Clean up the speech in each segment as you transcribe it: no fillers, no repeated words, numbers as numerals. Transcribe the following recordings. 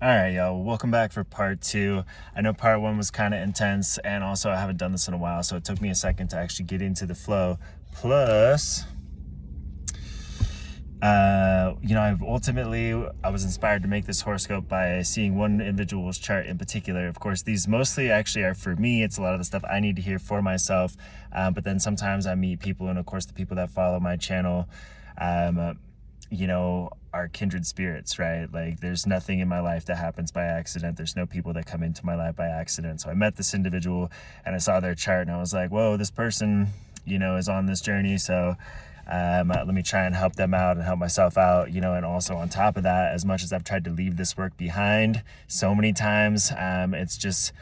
All right, y'all. Welcome back for part two. I know part one was kind of intense, and also I haven't done this in a while, so it took me a second to actually get into the flow. Plus, I was inspired to make this horoscope by seeing one individual's chart in particular. Of course, these mostly actually are for me. It's a lot of the stuff I need to hear for myself. But then sometimes I meet people, and of course, the people that follow my channel, are kindred spirits, right? Like, there's nothing in my life that happens by accident. There's no people that come into my life by accident. So I met this individual and I saw their chart and I was like, whoa, this person, is on this journey. So let me try and help them out and help myself out, and also on top of that, as much as I've tried to leave this work behind so many times, it's just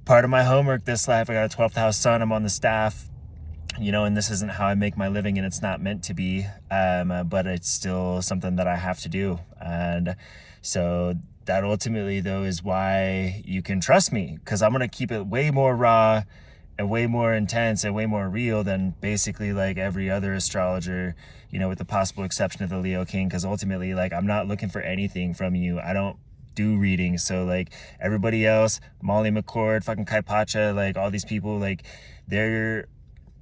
part of my homework this life. I got a 12th house sun. I'm on the staff, and this isn't how I make my living, and it's not meant to be, but it's still something that I have to do. And so that ultimately, though, is why you can trust me, because I'm going to keep it way more raw and way more intense and way more real than basically like every other astrologer, with the possible exception of the Leo King, because ultimately, like, I'm not looking for anything from you. I don't do readings. So like everybody else, Molly McCord, fucking Kai Pacha, like all these people, like they're,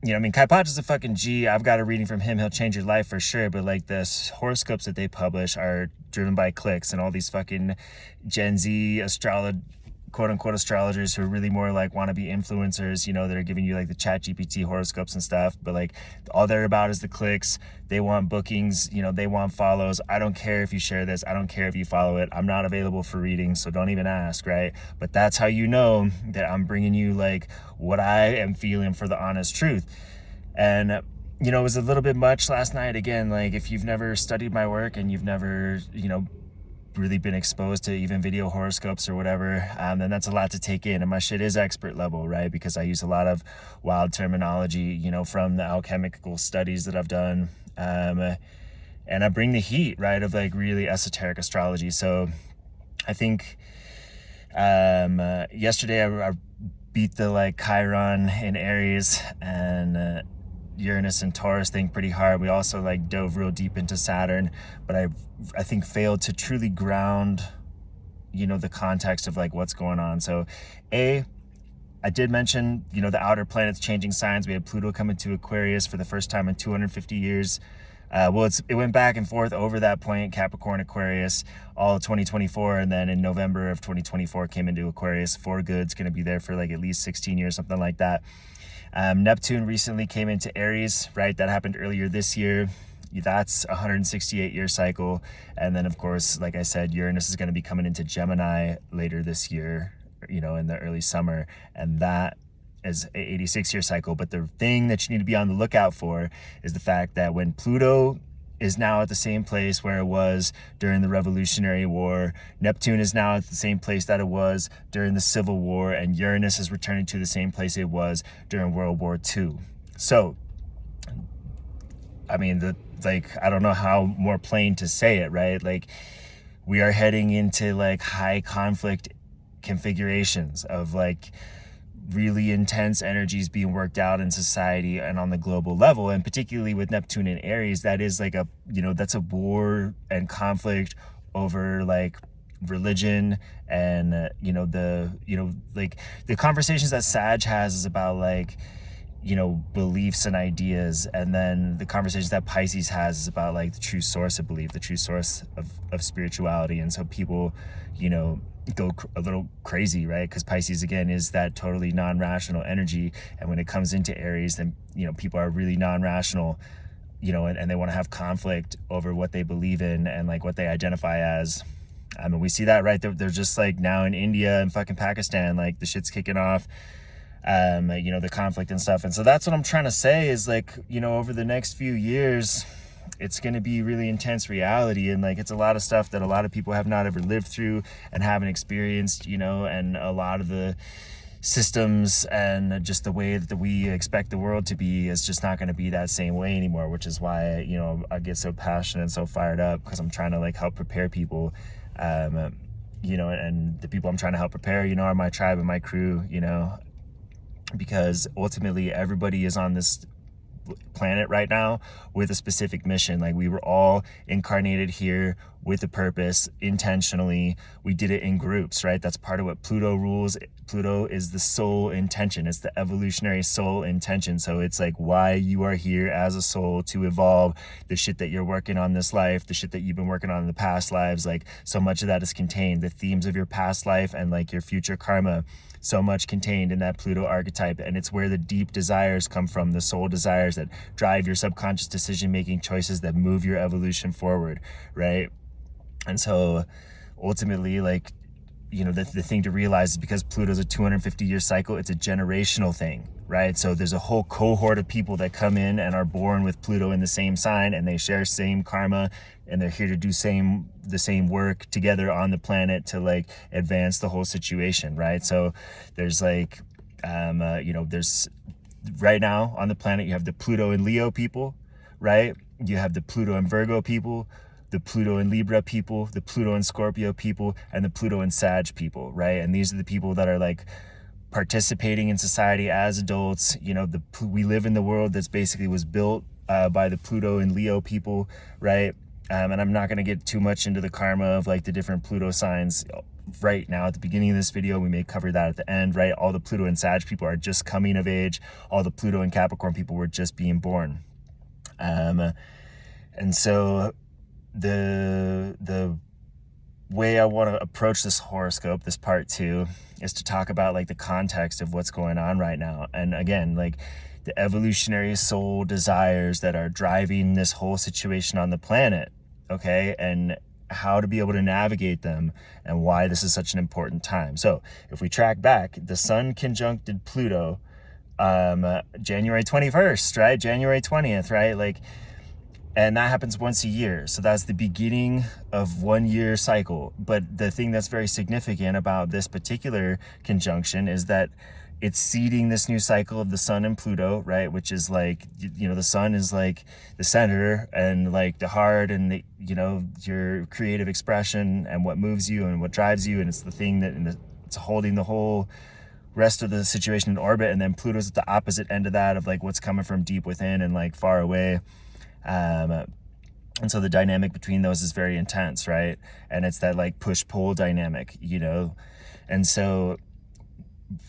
Kai Pacha's a fucking G. I've got a reading from him. He'll change your life for sure. But like the horoscopes that they publish are driven by clicks, and all these fucking Gen Z quote unquote astrologers who are really more like wannabe influencers, that are giving you like the chat GPT horoscopes and stuff. But like all they're about is the clicks. They want bookings, they want follows. I don't care if you share this. I don't care if you follow it. I'm not available for readings, so don't even ask, right? But that's how you know that I'm bringing you like what I am feeling for the honest truth. And it was a little bit much last night. Again, like if you've never studied my work and you've never, really been exposed to even video horoscopes or whatever, then that's a lot to take in. And my shit is expert level, right? Because I use a lot of wild terminology, from the alchemical studies that I've done. And I bring the heat, right, of like really esoteric astrology. So I think yesterday I beat the like Chiron in Aries and Uranus and Taurus thing pretty hard. We also like dove real deep into Saturn, but I think failed to truly ground, the context of like what's going on. So I did mention, the outer planets changing signs. We had Pluto come into Aquarius for the first time in 250 years. It went back and forth over that point, Capricorn, Aquarius, all of 2024. And then in November of 2024 came into Aquarius for good. It's going to be there for like at least 16 years, something like that. Neptune recently came into Aries, right? That happened earlier this year. That's a 168-year cycle. And then, of course, like I said, Uranus is going to be coming into Gemini later this year, in the early summer. And that is an 86-year cycle. But the thing that you need to be on the lookout for is the fact that when Pluto is now at the same place where it was during the Revolutionary War, Neptune is now at the same place that it was during the Civil War, and Uranus is returning to the same place it was during World War II. So, I mean, I don't know how more plain to say it, right? Like, we are heading into like high conflict configurations of like really intense energies being worked out in society and on the global level. And particularly with Neptune in Aries, that is like that's a war and conflict over like religion and like the conversations that Sag has is about like beliefs and ideas, and then the conversations that Pisces has is about like the true source of belief, the true source of spirituality. And so people go a little crazy, right? Because Pisces again is that totally non-rational energy, and when it comes into Aries, then people are really non-rational, and they want to have conflict over what they believe in and like what they identify as. I mean, we see that, right? They're just like now in India and fucking Pakistan, like the shit's kicking off, the conflict and stuff. And so that's what I'm trying to say is like, over the next few years, it's going to be really intense reality. And like, it's a lot of stuff that a lot of people have not ever lived through and haven't experienced, and a lot of the systems and just the way that we expect the world to be is just not going to be that same way anymore, which is why, I get so passionate and so fired up, because I'm trying to like help prepare people, and the people I'm trying to help prepare, are my tribe and my crew, because ultimately everybody is on this planet right now with a specific mission. Like, we were all incarnated here with a purpose, intentionally. We did it in groups, right? That's part of what Pluto rules. Pluto is the soul intention. It's the evolutionary soul intention. So it's like why you are here as a soul, to evolve. The shit that you're working on this life, the shit that you've been working on in the past lives, like so much of that is contained. The themes of your past life and like your future karma, so much contained in that Pluto archetype. And it's where the deep desires come from, the soul desires that drive your subconscious decision-making choices that move your evolution forward, right? And so ultimately, like, you know, the thing to realize is because Pluto's a 250-year cycle, it's a generational thing, right? So there's a whole cohort of people that come in and are born with Pluto in the same sign, and they share same karma, and they're here to do the same work together on the planet to like advance the whole situation, right? So there's like, you know, there's right now on the planet, you have the Pluto and Leo people, right? You have the Pluto and Virgo people, the Pluto and Libra people, the Pluto and Scorpio people, and the Pluto and Sag people, right? And these are the people that are like participating in society as adults. You know, we live in the world that's basically was built by the Pluto and Leo people, right? And I'm not going to get too much into the karma of like the different Pluto signs right now at the beginning of this video. We may cover that at the end, right? All the Pluto and Sag people are just coming of age. All the Pluto and Capricorn people were just being born. And so the way I want to approach this horoscope, this part 2, is to talk about like the context of what's going on right now. And again, like the evolutionary soul desires that are driving this whole situation on the planet, okay? And how to be able to navigate them and why this is such an important time. So if we track back, the sun conjuncted Pluto January 21st, right? January 20th, right? Like, and that happens once a year. So that's the beginning of 1 year cycle. But the thing that's very significant about this particular conjunction is that it's seeding this new cycle of the sun and Pluto, right? Which is like, you know, the sun is like the center and like the heart and the, you know, your creative expression and what moves you and what drives you. And it's the thing that it's holding the whole rest of the situation in orbit. And then Pluto's at the opposite end of that, of like what's coming from deep within and like far away. And so the dynamic between those is very intense, right? And it's that like push-pull dynamic, you know? And so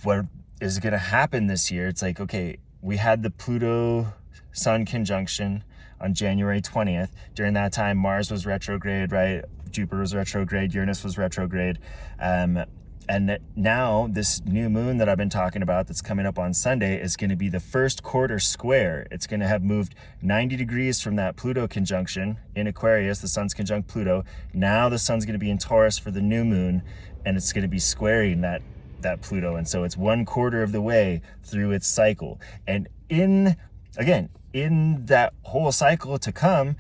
what is going to happen this year, it's like, okay, we had the Pluto Sun conjunction on January 20th. During that time, Mars was retrograde, right? Jupiter was retrograde, Uranus was retrograde. And now this new moon that I've been talking about that's coming up on Sunday is going to be the first quarter square. It's going to have moved 90 degrees from that Pluto conjunction in Aquarius. The sun's conjunct Pluto. Now the sun's going to be in Taurus for the new moon, and it's going to be squaring that Pluto. And so it's 1/4 of the way through its cycle. And in that whole cycle to come,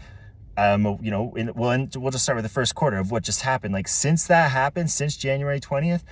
you know, we'll just start with the first quarter of what just happened. Like since that happened, since January 20th,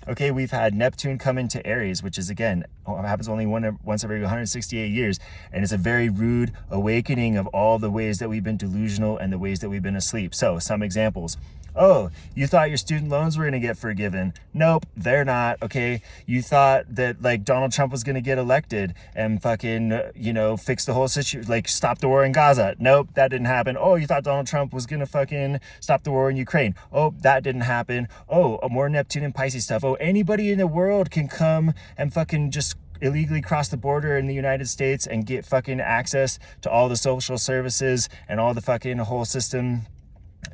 okay, we've had Neptune come into Aries, which is, again, happens only once every 168 years. And it's a very rude awakening of all the ways that we've been delusional and the ways that we've been asleep. So some examples. Oh, you thought your student loans were going to get forgiven. Nope, they're not, okay? You thought that, like, Donald Trump was going to get elected and fucking, you know, fix the whole situation, like, stop the war in Gaza. Nope, that didn't happen. Oh, you thought Donald Trump was going to fucking stop the war in Ukraine. Oh, that didn't happen. Oh, more Neptune and Pisces stuff. Oh, anybody in the world can come and fucking just illegally cross the border in the United States and get fucking access to all the social services and all the fucking whole system.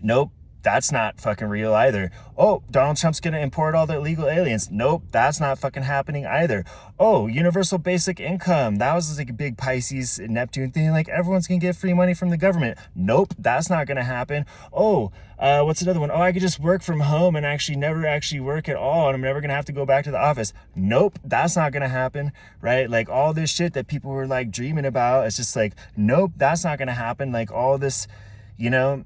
Nope. That's not fucking real either. Oh, Donald Trump's gonna import all the illegal aliens. Nope, that's not fucking happening either. Oh, universal basic income. That was like a big Pisces Neptune thing. Like everyone's gonna get free money from the government. Nope, that's not gonna happen. Oh, what's another one? Oh, I could just work from home and actually never actually work at all, and I'm never gonna have to go back to the office. Nope, that's not gonna happen, right? Like all this shit that people were like dreaming about, it's just like, nope, that's not gonna happen. Like all this, you know,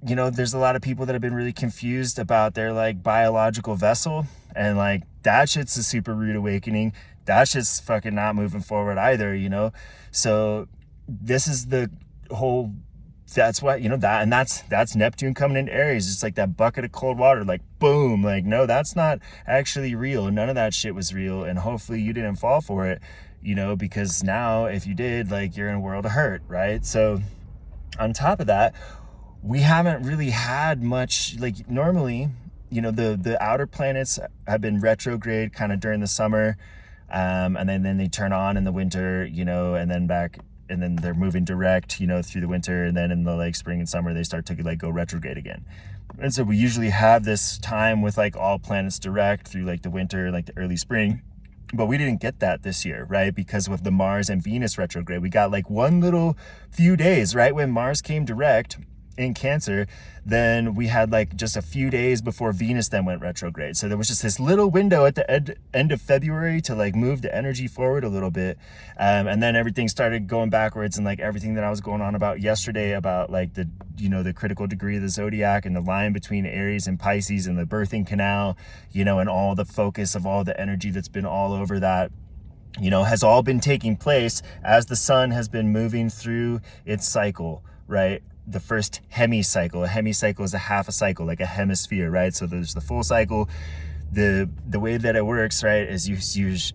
there's a lot of people that have been really confused about their like biological vessel, and like that shit's a super rude awakening. That shit's fucking not moving forward either, you know? So this is the whole, that's what, you know, that's Neptune coming into Aries. It's like that bucket of cold water, like boom, like no, that's not actually real. None of that shit was real. And hopefully you didn't fall for it, you know, because now if you did, like you're in a world of hurt, right? So on top of that, we haven't really had much, like normally, the outer planets have been retrograde kind of during the summer, and then they turn on in the winter, and then back, and then they're moving direct, through the winter, and then in the like spring and summer they start to like go retrograde again. And so we usually have this time with like all planets direct through like the winter, like the early spring. But we didn't get that this year, right? Because with the Mars and Venus retrograde, we got like one little few days, right? When Mars came direct in Cancer, then we had like just a few days before Venus then went retrograde. So there was just this little window at the end of February to like move the energy forward a little bit. And then everything started going backwards, and like everything that I was going on about yesterday about like the critical degree of the zodiac and the line between Aries and Pisces and the birthing canal, and all the focus of all the energy that's been all over that, has all been taking place as the sun has been moving through its cycle, right? The first hemicycle. A hemicycle is a half a cycle, like a hemisphere, right? So there's the full cycle. The way that it works, right, is you use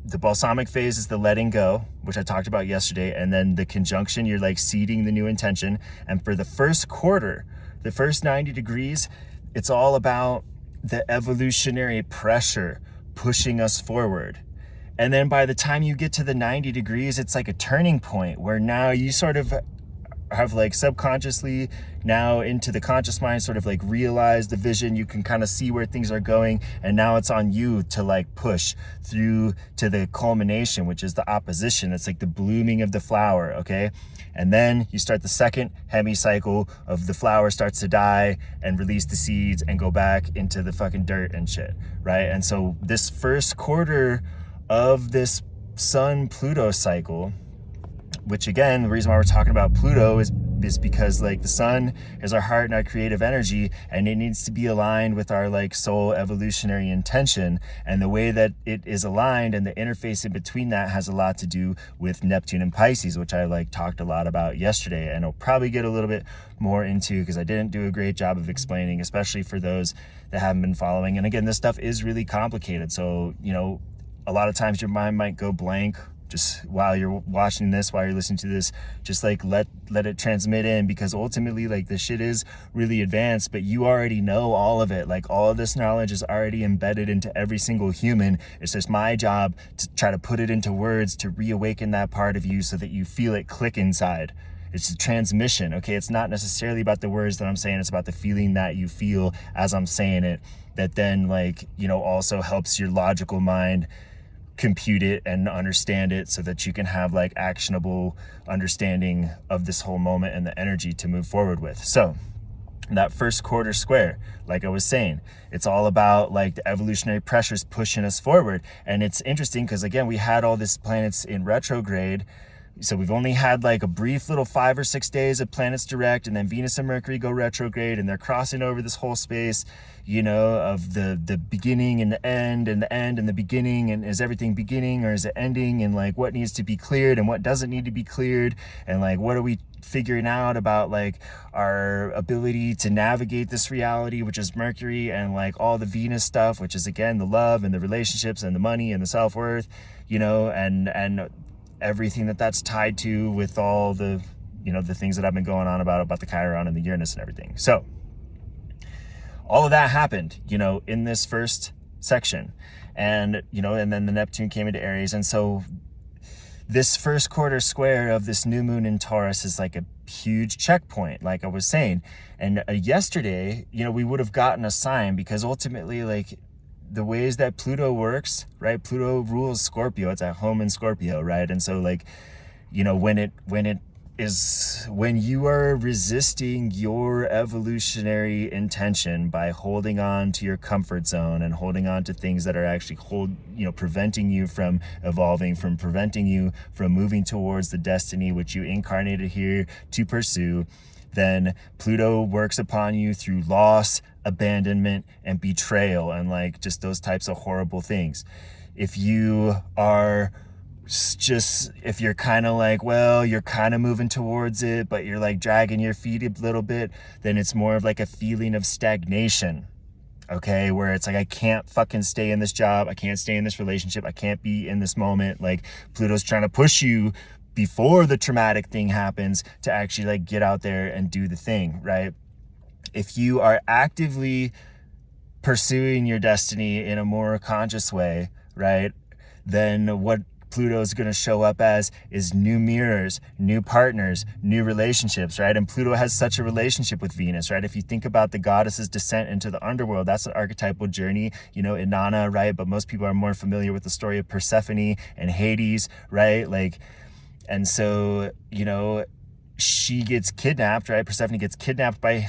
the balsamic phase is the letting go, which I talked about yesterday, and then the conjunction, you're like seeding the new intention. And for the first quarter, the first 90 degrees, it's all about the evolutionary pressure pushing us forward. And then by the time you get to the 90 degrees, it's like a turning point where now you sort of have like subconsciously now into the conscious mind sort of like realize the vision. You can kind of see where things are going, and now it's on you to like push through to the culmination, which is the opposition. It's like the blooming of the flower, okay? And then you start the second hemicycle of the flower starts to die and release the seeds and go back into the fucking dirt and shit, right? And so this first quarter of this Sun-Pluto cycle, which again, the reason why we're talking about Pluto is because like the sun is our heart and our creative energy, and it needs to be aligned with our like soul evolutionary intention. And the way that it is aligned and the interface in between that has a lot to do with Neptune and Pisces, which I like talked a lot about yesterday, and I'll probably get a little bit more into because I didn't do a great job of explaining, especially for those that haven't been following. And again, this stuff is really complicated. So, a lot of times your mind might go blank just while you're watching this, while you're listening to this. Just like let it transmit in, because ultimately like this shit is really advanced, but you already know all of it. Like all of this knowledge is already embedded into every single human. It's just my job to try to put it into words to reawaken that part of you so that you feel it click inside. It's a transmission, okay? It's not necessarily about the words that I'm saying. It's about the feeling that you feel as I'm saying it, that then like, also helps your logical mind compute it and understand it so that you can have like actionable understanding of this whole moment and the energy to move forward with. So that first quarter square, like I was saying, it's all about like the evolutionary pressures pushing us forward. And it's interesting because again, we had all these planets in retrograde. So we've only had like a brief little 5 or 6 days of planets direct, and then Venus and Mercury go retrograde, and they're crossing over this whole space, of the beginning and the end and the end and the beginning. And is everything beginning or is it ending? And like what needs to be cleared and what doesn't need to be cleared? And like what are we figuring out about like our ability to navigate this reality, which is Mercury, and like all the Venus stuff, which is again the love and the relationships and the money and the self-worth, and everything that's tied to with all the the things that I've been going on about the Chiron and the Uranus and everything. So all of that happened in this first section, and and then the Neptune came into Aries. And so this first quarter square of this new moon in Taurus is like a huge checkpoint, like I was saying. And yesterday we would have gotten a sign, because ultimately like the ways that Pluto works, right? Pluto rules Scorpio. It's at home in Scorpio, right? And so like, when you are resisting your evolutionary intention by holding on to your comfort zone and holding on to things that are actually preventing you from evolving, from preventing you from moving towards the destiny which you incarnated here to pursue, then Pluto works upon you through loss, abandonment, and betrayal, and like just those types of horrible things. If you are if you're kind of like, well, you're kind of moving towards it, but you're like dragging your feet a little bit, then it's more of like a feeling of stagnation, okay? Where it's like, I can't fucking stay in this job. I can't stay in this relationship. I can't be in this moment. Like Pluto's trying to push you before the traumatic thing happens to actually like get out there and do the thing, right? If you are actively pursuing your destiny in a more conscious way, right, then what Pluto is going to show up as is new mirrors, new partners, new relationships, right? And Pluto has such a relationship with Venus, right? If you think about the goddess's descent into the underworld, that's an archetypal journey, Inanna, right? But most people are more familiar with the story of Persephone and Hades, right? Like, and so, she gets kidnapped, right? Persephone gets kidnapped by,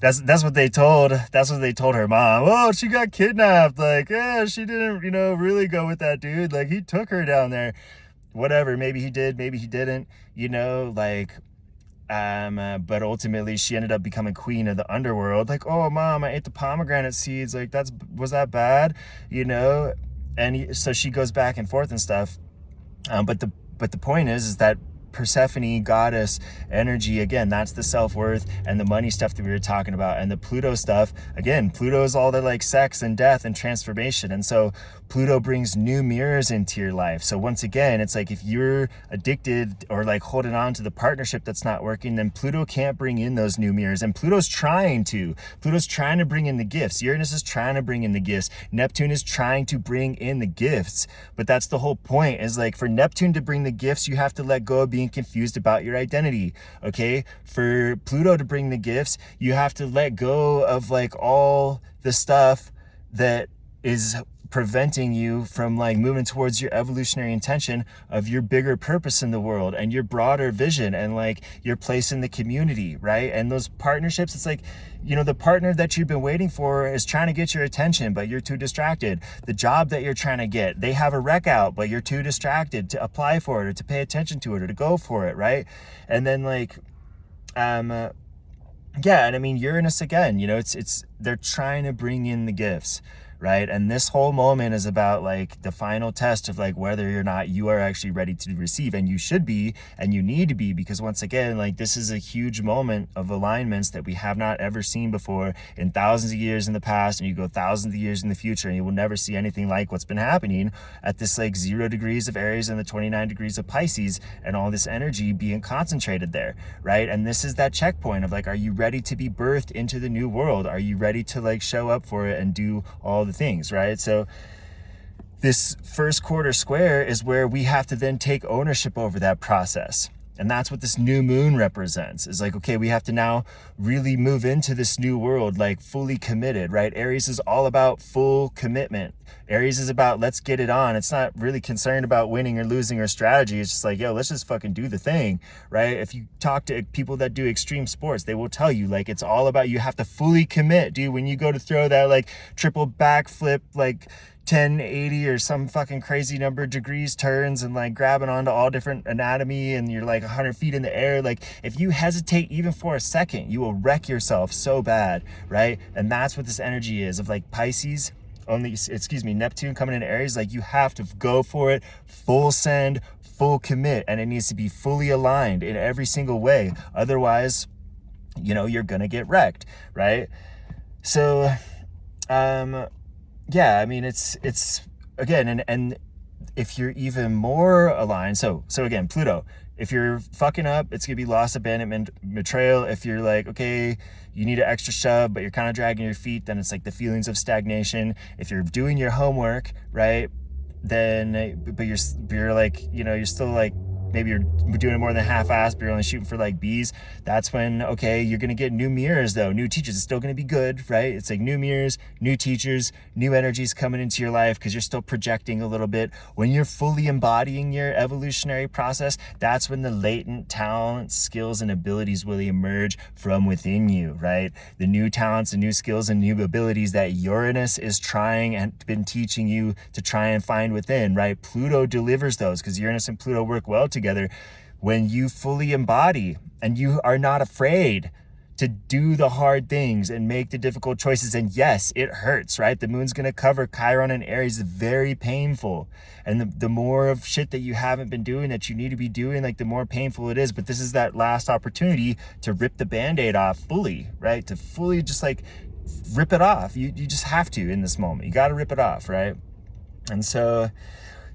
that's what they told her mom. Oh, she got kidnapped. Like, yeah, she didn't, really go with that dude. Like, he took her down there. Whatever, maybe he did, maybe he didn't, but ultimately she ended up becoming queen of the underworld. Like, oh, mom, I ate the pomegranate seeds. Like, was that bad? And so she goes back and forth and stuff. But the point is that Persephone, goddess energy, again, that's the self-worth and the money stuff that we were talking about. And the Pluto stuff, again, Pluto is all the like sex and death and transformation. And so Pluto brings new mirrors into your life. So once again, it's like if you're addicted or like holding on to the partnership that's not working, then Pluto can't bring in those new mirrors. And Pluto's trying to bring in the gifts. Uranus is trying to bring in the gifts. Neptune is trying to bring in the gifts. But that's the whole point, is like for Neptune to bring the gifts, you have to let go of being confused about your identity. Okay, for Pluto to bring the gifts, you have to let go of like all the stuff that is preventing you from like moving towards your evolutionary intention of your bigger purpose in the world and your broader vision and like your place in the community, right? And those partnerships, it's like, the partner that you've been waiting for is trying to get your attention, but you're too distracted. The job that you're trying to get, they have a rec out, but you're too distracted to apply for it or to pay attention to it or to go for it, right? And then like, Uranus again, they're trying to bring in the gifts, right? And this whole moment is about like the final test of like whether or not you are actually ready to receive. And you should be, and you need to be, because once again, like this is a huge moment of alignments that we have not ever seen before in thousands of years in the past, and you go thousands of years in the future and you will never see anything like what's been happening at this like 0 degrees of Aries and the 29 degrees of Pisces, and all this energy being concentrated there, right? And this is that checkpoint of like, are you ready to be birthed into the new world? Are you ready to like show up for it and do all the things, right? So this first quarter square is where we have to then take ownership over that process. And that's what this new moon represents, is like, okay, we have to now really move into this new world, like fully committed, right? Aries is all about full commitment. Aries is about, let's get it on. It's not really concerned about winning or losing or strategy. It's just like, yo, let's just fucking do the thing, right? If you talk to people that do extreme sports, they will tell you, like, it's all about, you have to fully commit, dude. When you go to throw that like triple backflip, like 1080 or some fucking crazy number of degrees turns and like grabbing onto all different anatomy, and you're like 100 feet in the air, like if you hesitate even for a second, you will wreck yourself so bad, right? And that's what this energy is of like Pisces, Neptune coming into Aries. Like you have to go for it, full send, full commit, and it needs to be fully aligned in every single way. Otherwise, you're gonna get wrecked, right? So it's again, and if you're even more aligned, so again, Pluto, if you're fucking up, it's gonna be loss, abandonment, betrayal. If you're like, okay, you need an extra shove, but you're kind of dragging your feet, then it's like the feelings of stagnation. If you're doing your homework, right, then, but you're like, you're still like, maybe you're doing it more than half-assed, but you're only shooting for like B's. That's when, okay, you're going to get new mirrors though, new teachers. It's still going to be good, right? It's like new mirrors, new teachers, new energies coming into your life because you're still projecting a little bit. When you're fully embodying your evolutionary process, that's when the latent talents, skills, and abilities will emerge from within you, right? The new talents and new skills and new abilities that Uranus is trying and been teaching you to try and find within, right? Pluto delivers those because Uranus and Pluto work well together. When you fully embody and you are not afraid to do the hard things and make the difficult choices. And yes, it hurts, right? The moon's going to cover Chiron and Aries, very painful. And the more of shit that you haven't been doing that you need to be doing, like the more painful it is. But this is that last opportunity to rip the Band-Aid off fully, right? To fully just like rip it off. You just have to in this moment. You got to rip it off, right? And so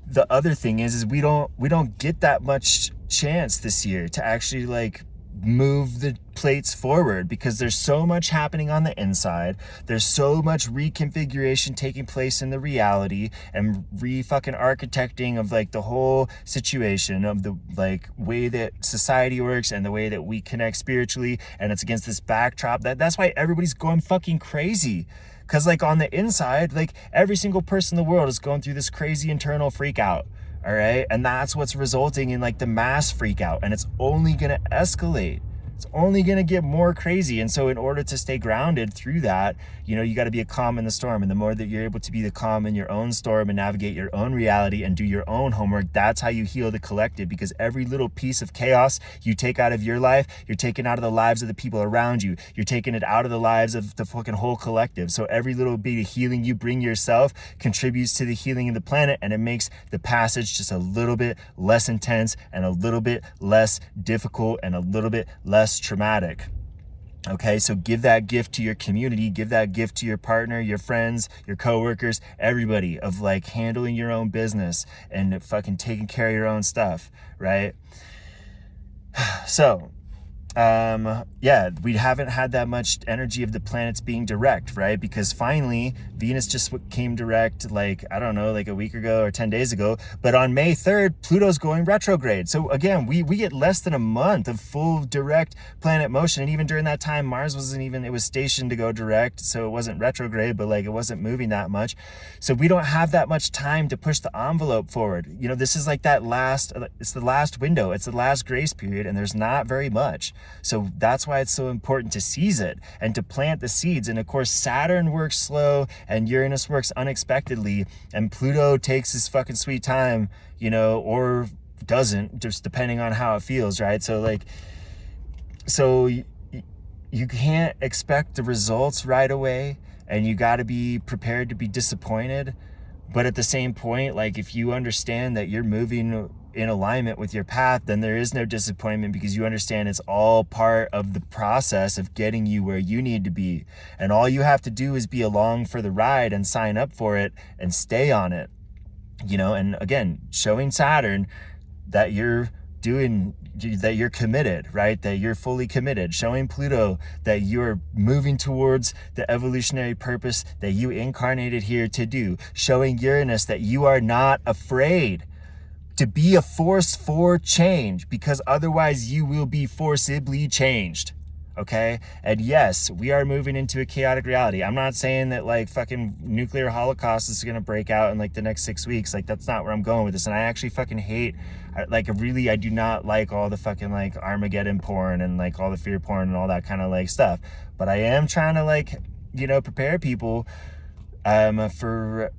the other thing is we don't get that much chance this year to actually like move the plates forward, because there's so much happening on the inside. There's so much reconfiguration taking place in the reality and fucking architecting of like the whole situation of the like way that society works and the way that we connect spiritually, and it's against this backdrop that's why everybody's going fucking crazy. Because like on the inside, like every single person in the world is going through this crazy internal freak out. All right. And that's what's resulting in like the mass freak out. And it's only going to escalate. It's only going to get more crazy. And so in order to stay grounded through that, you know, you got to be a calm in the storm. And the more that you're able to be the calm in your own storm and navigate your own reality and do your own homework, that's how you heal the collective. Because every little piece of chaos you take out of your life, you're taking out of the lives of the people around you. You're taking it out of the lives of the fucking whole collective. So every little bit of healing you bring yourself contributes to the healing of the planet, and it makes the passage just a little bit less intense and a little bit less difficult and a little bit less traumatic. Okay, so give that gift to your community, give that gift to your partner, your friends, your coworkers, everybody, of like handling your own business and fucking taking care of your own stuff, right? So yeah, we haven't had that much energy of the planets being direct, right? Because finally Venus just came direct, like, I don't know, like a week ago or 10 days ago. But on May 3rd, Pluto's going retrograde. So again, we get less than a month of full direct planet motion. And even during that time, Mars wasn't even, it was stationed to go direct. So it wasn't retrograde, but like it wasn't moving that much. So we don't have that much time to push the envelope forward. You know, this is like that last, it's the last window. It's the last grace period, and there's not very much. So that's why it's so important to seize it and to plant the seeds. And of course, Saturn works slow and Uranus works unexpectedly, and Pluto takes his fucking sweet time, you know, or doesn't, just depending on how it feels, right? So like, so you can't expect the results right away, and you got to be prepared to be disappointed. But at the same point, like if you understand that you're moving in alignment with your path, then there is no disappointment, because you understand it's all part of the process of getting you where you need to be. And all you have to do is be along for the ride and sign up for it and stay on it, you know. And again, showing Saturn that you're committed, right? That you're fully committed. Showing Pluto that you're moving towards the evolutionary purpose that you incarnated here to do. Showing Uranus that you are not afraid to be a force for change, because otherwise you will be forcibly changed. Okay? And yes, we are moving into a chaotic reality. I'm not saying that like fucking nuclear holocaust is going to break out in like the next 6 weeks. Like that's not where I'm going with this. And I actually fucking hate, like really, I do not like all the fucking like Armageddon porn and like all the fear porn and all that kind of like stuff. But I am trying to like, you know, prepare people for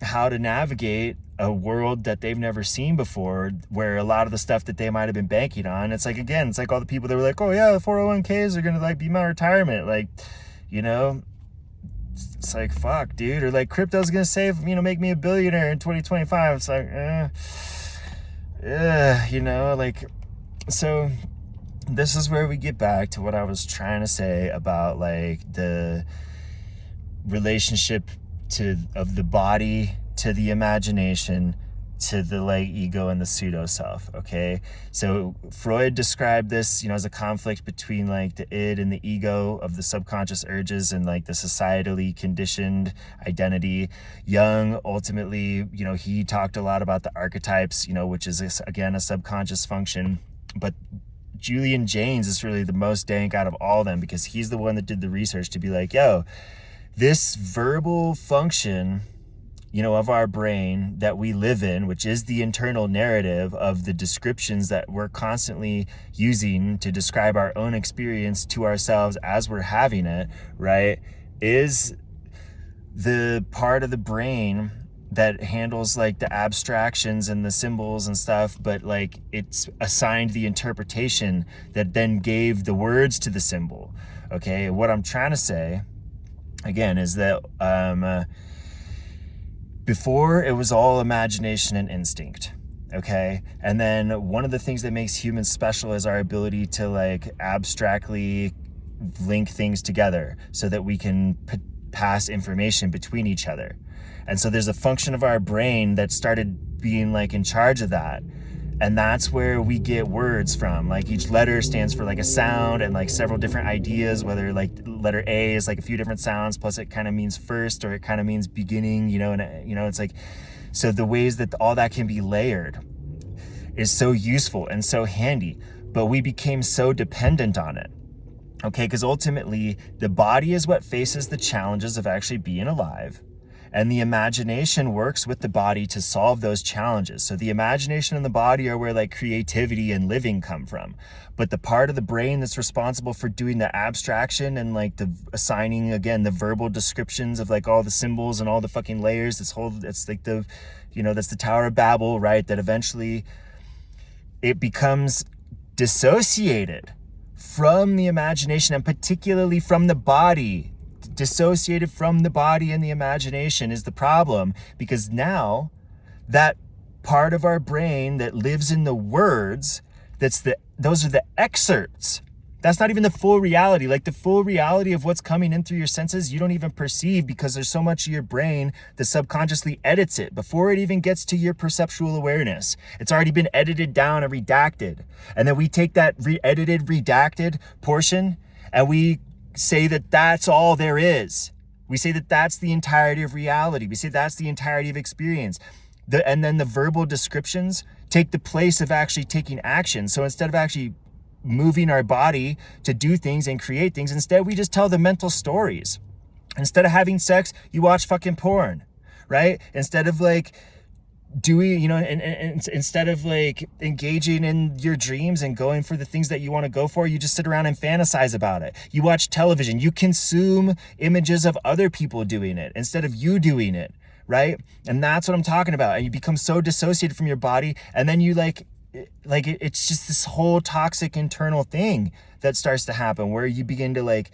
how to navigate a world that they've never seen before, where a lot of the stuff that they might have been banking on, it's like, again, it's like all the people that were like, oh yeah, the 401ks are gonna like be my retirement, like, you know, it's like, fuck, dude. Or like crypto's gonna save, you know, make me a billionaire in 2025. It's like, you know, like, so this is where we get back to what I was trying to say about like the relationship of the body to the imagination to the like ego and the pseudo self. Okay, so Freud described this, you know, as a conflict between like the id and the ego, of the subconscious urges and like the societally conditioned identity. Jung ultimately, you know, he talked a lot about the archetypes, you know, which is again a subconscious function. But Julian Jaynes is really the most dank out of all of them, because he's the one that did the research to be like, yo, this verbal function, you know, of our brain that we live in, which is the internal narrative of the descriptions that we're constantly using to describe our own experience to ourselves as we're having it, right, is the part of the brain that handles like the abstractions and the symbols and stuff, but like it's assigned the interpretation that then gave the words to the symbol. Okay, what I'm trying to say again is that before it was all imagination and instinct, okay? And then one of the things that makes humans special is our ability to like abstractly link things together so that we can pass information between each other. And so there's a function of our brain that started being like in charge of that. And that's where we get words from. Like each letter stands for like a sound and like several different ideas, whether like letter A is like a few different sounds, plus it kind of means first, or it kind of means beginning, and it's like, so the ways that all that can be layered is so useful and so handy, but we became so dependent on it. Okay, because ultimately the body is what faces the challenges of actually being alive. And the imagination works with the body to solve those challenges. So the imagination and the body are where like creativity and living come from. But the part of the brain that's responsible for doing the abstraction and like the assigning, again, the verbal descriptions of like all the symbols and all the fucking layers, it's like the, that's the Tower of Babel, right? That eventually it becomes dissociated from the imagination and particularly from the body. Dissociated from the body and the imagination is the problem, because now that part of our brain that lives in the words, those are the excerpts. That's not even the full reality. Like the full reality of what's coming in through your senses, you don't even perceive, because there's so much of your brain that subconsciously edits it before it even gets to your perceptual awareness. It's already been edited down and redacted. And then we take that edited, redacted portion and we say that that's all there is. We say that that's the entirety of reality. We say that's the entirety of experience. And then the verbal descriptions take the place of actually taking action. So instead of actually moving our body to do things and create things, instead we just tell the mental stories. Instead of having sex, you watch fucking porn, right? Instead of like doing, and instead of like engaging in your dreams and going for the things that you want to go for, you just sit around and fantasize about it. You watch television, you consume images of other people doing it instead of you doing it, right? And that's what I'm talking about. And you become so dissociated from your body, and then you it's just this whole toxic internal thing that starts to happen, where you begin to like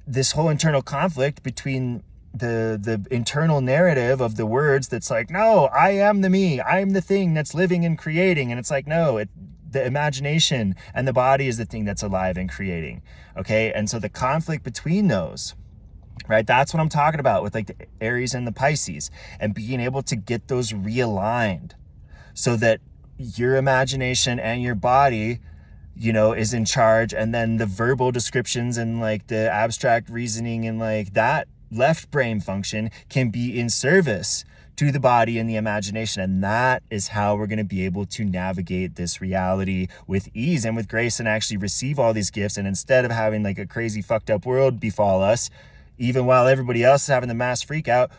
this whole internal conflict between the internal narrative of the words that's like, no, I am the me, I am the thing that's living and creating. And it's like, no, the imagination and the body is the thing that's alive and creating. Okay. And so the conflict between those, right? That's what I'm talking about with like the Aries and the Pisces, and being able to get those realigned so that your imagination and your body, is in charge. And then the verbal descriptions and like the abstract reasoning and like that left brain function can be in service to the body and the imagination. And that is how we're going to be able to navigate this reality with ease and with grace and actually receive all these gifts. And instead of having like a crazy fucked up world befall us, even while everybody else is having the mass freak out,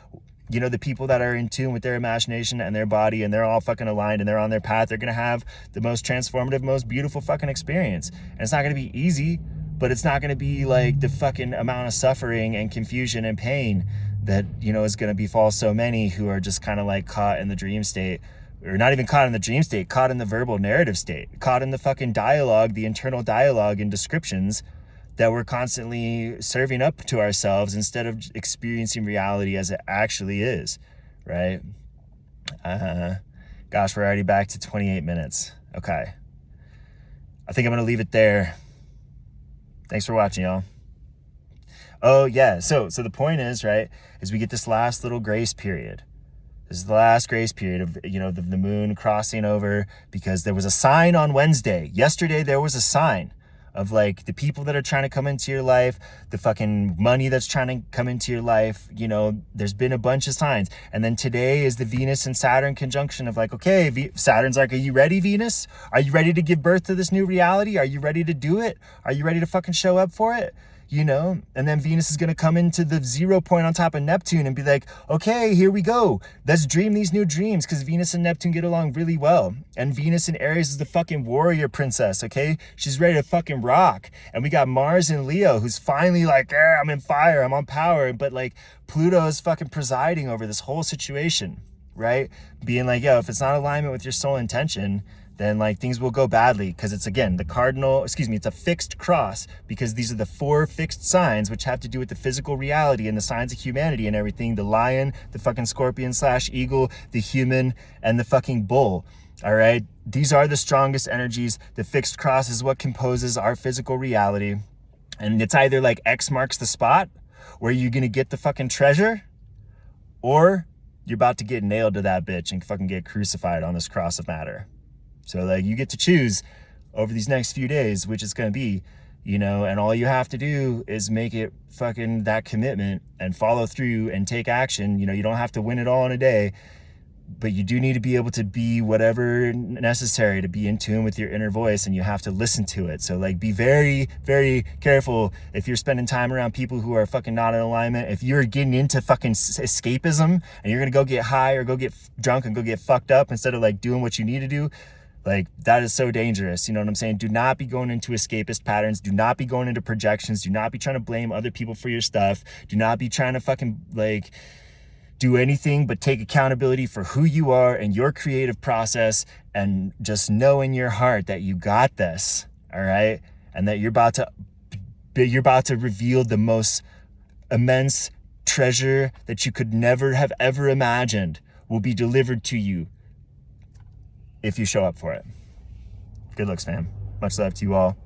the people that are in tune with their imagination and their body and they're all fucking aligned and they're on their path, they're going to have the most transformative, most beautiful fucking experience. And it's not going to be easy, but it's not going to be like the fucking amount of suffering and confusion and pain that, is going to befall so many who are just kind of like caught in the dream state, or not even caught in the dream state, caught in the verbal narrative state, caught in the fucking dialogue, the internal dialogue and descriptions that we're constantly serving up to ourselves instead of experiencing reality as it actually is, right? Gosh, we're already back to 28 minutes. Okay. I think I'm going to leave it there. Thanks for watching, y'all. Oh, yeah. So the point is, right, is we get this last little grace period. This is the last grace period of, the moon crossing over, because there was a sign on Wednesday. Yesterday, there was a sign of like the people that are trying to come into your life, the fucking money that's trying to come into your life. There's been a bunch of signs. And then today is the Venus and Saturn conjunction of like, okay, Saturn's like, are you ready, Venus? Are you ready to give birth to this new reality? Are you ready to do it? Are you ready to fucking show up for it? And then Venus is going to come into the 0 point on top of Neptune and be like, okay, here we go. Let's dream these new dreams, because Venus and Neptune get along really well. And Venus in Aries is the fucking warrior princess, okay? She's ready to fucking rock. And we got Mars in Leo, who's finally like, I'm in fire, I'm on power. But like Pluto is fucking presiding over this whole situation, right? Being like, yo, if it's not alignment with your soul intention, then like things will go badly, because it's, again, it's a fixed cross, because these are the 4 fixed signs which have to do with the physical reality and the signs of humanity and everything: the lion, the fucking scorpion / eagle, the human, and the fucking bull. All right, these are the strongest energies. The fixed cross is what composes our physical reality, and it's either like X marks the spot, Where you're gonna get the fucking treasure, or you're about to get nailed to that bitch and fucking get crucified on this cross of matter. So like, you get to choose over these next few days which it's gonna be, you know, and all you have to do is make it fucking that commitment and follow through and take action. You know, you don't have to win it all in a day, but you do need to be able to be whatever necessary to be in tune with your inner voice, and you have to listen to it. So like, be very, very careful if you're spending time around people who are fucking not in alignment. If you're getting into fucking escapism and you're gonna go get high or go get drunk and go get fucked up instead of like doing what you need to do, like, that is so dangerous. You know what I'm saying? Do not be going into escapist patterns. Do not be going into projections. Do not be trying to blame other people for your stuff. Do not be trying to fucking like do anything but take accountability for who you are and your creative process, and just know in your heart that you got this, all right? And that you're about to reveal the most immense treasure that you could never have ever imagined will be delivered to you if you show up for it. Good looks, fam. Much love to you all.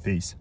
Peace.